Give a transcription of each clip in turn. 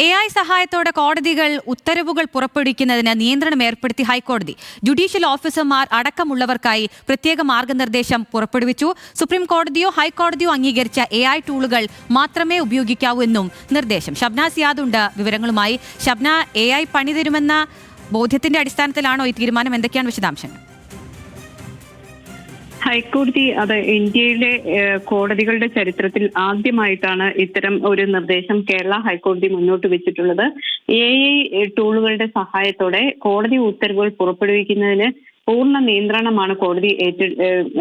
AI സഹായത്തോടെ കോടതികൾ ഉത്തരവുകൾ പുറപ്പെടുവിക്കുന്നതിന് നിയന്ത്രണം ഏർപ്പെടുത്തി ഹൈക്കോടതി. ജുഡീഷ്യൽ ഓഫീസർമാർ അടക്കമുള്ളവർക്കായി പ്രത്യേക മാർഗനിർദ്ദേശം പുറപ്പെടുവിച്ചു. സുപ്രീം കോടതിയോ ഹൈക്കോടതിയോ അംഗീകരിച്ച AI ടൂളുകൾ മാത്രമേ ഉപയോഗിക്കാവൂ എന്നും നിർദ്ദേശം. ഷബ്ന സിയാദുണ്ട് വിവരങ്ങളുമായി. ഷബ്ന, AI പണി തരുമെന്ന ബോധ്യത്തിന്റെ അടിസ്ഥാനത്തിലാണോ ഈ തീരുമാനം? എന്തൊക്കെയാണ് വിശദാംശങ്ങൾ? ഹൈക്കോടതി ഇന്ത്യയിലെ കോടതികളുടെ ചരിത്രത്തിൽ ആദ്യമായിട്ടാണ് ഇത്തരം ഒരു നിർദ്ദേശം കേരള ഹൈക്കോടതി മുന്നോട്ട് വെച്ചിട്ടുള്ളത്. AI ടൂളുകളുടെ സഹായത്തോടെ കോടതി ഉത്തരവുകൾ പുറപ്പെടുവിക്കുന്നതിന് പൂർണ്ണ നിയന്ത്രണമാണ് കോടതി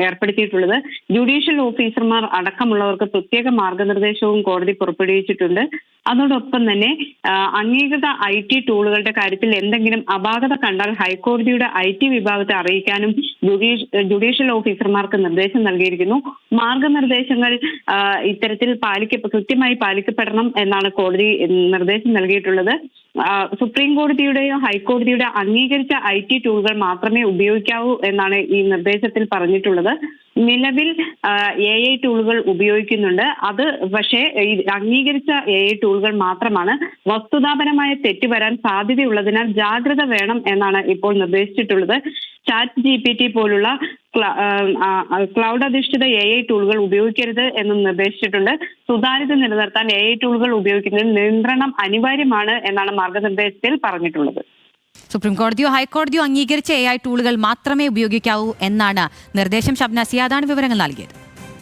ഏർപ്പെടുത്തിയിട്ടുള്ളത്. ജുഡീഷ്യൽ ഓഫീസർമാർ അടക്കമുള്ളവർക്ക് പ്രത്യേക മാർഗനിർദ്ദേശവും കോടതി പുറപ്പെടുവിച്ചിട്ടുണ്ട്. അതോടൊപ്പം തന്നെ അംഗീകൃത IT ടൂളുകളുടെ കാര്യത്തിൽ എന്തെങ്കിലും അപാകത കണ്ടാൽ ഹൈക്കോടതിയുടെ IT വിഭാഗത്തെ അറിയിക്കാനും ജുഡീഷ്യൽ ഓഫീസർമാർക്ക് നിർദ്ദേശം നൽകിയിരിക്കുന്നു. മാർഗനിർദ്ദേശങ്ങൾ ഇത്തരത്തിൽ കൃത്യമായി പാലിക്കപ്പെടണം എന്നാണ് കോടതി നിർദ്ദേശം നൽകിയിട്ടുള്ളത്. സുപ്രീം കോടതിയുടെയോ ഹൈക്കോടതിയുടെ അംഗീകരിച്ച IT ടൂളുകൾ മാത്രമേ ഉപയോഗിക്കാവൂ എന്നാണ് ഈ നിർദ്ദേശത്തിൽ പറഞ്ഞിട്ടുള്ളത്. നിലവിൽ AI ടൂളുകൾ ഉപയോഗിക്കുന്നുണ്ട്. അത് പക്ഷേ അംഗീകരിച്ച AI ടൂളുകൾ മാത്രമാണ്. വസ്തുതാപരമായ തെറ്റ് വരാൻ സാധ്യതയുള്ളതിനാൽ ജാഗ്രത വേണം എന്നാണ് ഇപ്പോൾ നിർദ്ദേശിച്ചിട്ടുള്ളത്. ChatGPT പോലുള്ള ക്ലൗഡ് അധിഷ്ഠിത AI ടൂളുകൾ ഉപയോഗിക്കരുത് എന്നും നിർദ്ദേശിച്ചിട്ടുണ്ട്. സുതാര്യത നിലനിർത്താൻ AI ടൂളുകൾ ഉപയോഗിക്കുന്നതിൽ നിയന്ത്രണം അനിവാര്യമാണ് എന്നാണ് മാർഗനിർദ്ദേശത്തിൽ പറഞ്ഞിട്ടുള്ളത്. സുപ്രീം കോടതിയോ ഹൈക്കോടതിയോ അംഗീകരിച്ച AI ടൂളുകൾ മാത്രമേ ഉപയോഗിക്കാവൂ എന്നാണ് നിർദ്ദേശം. ഷബ്ന സിയാദാണ് വിവരങ്ങൾ നൽകിയത്.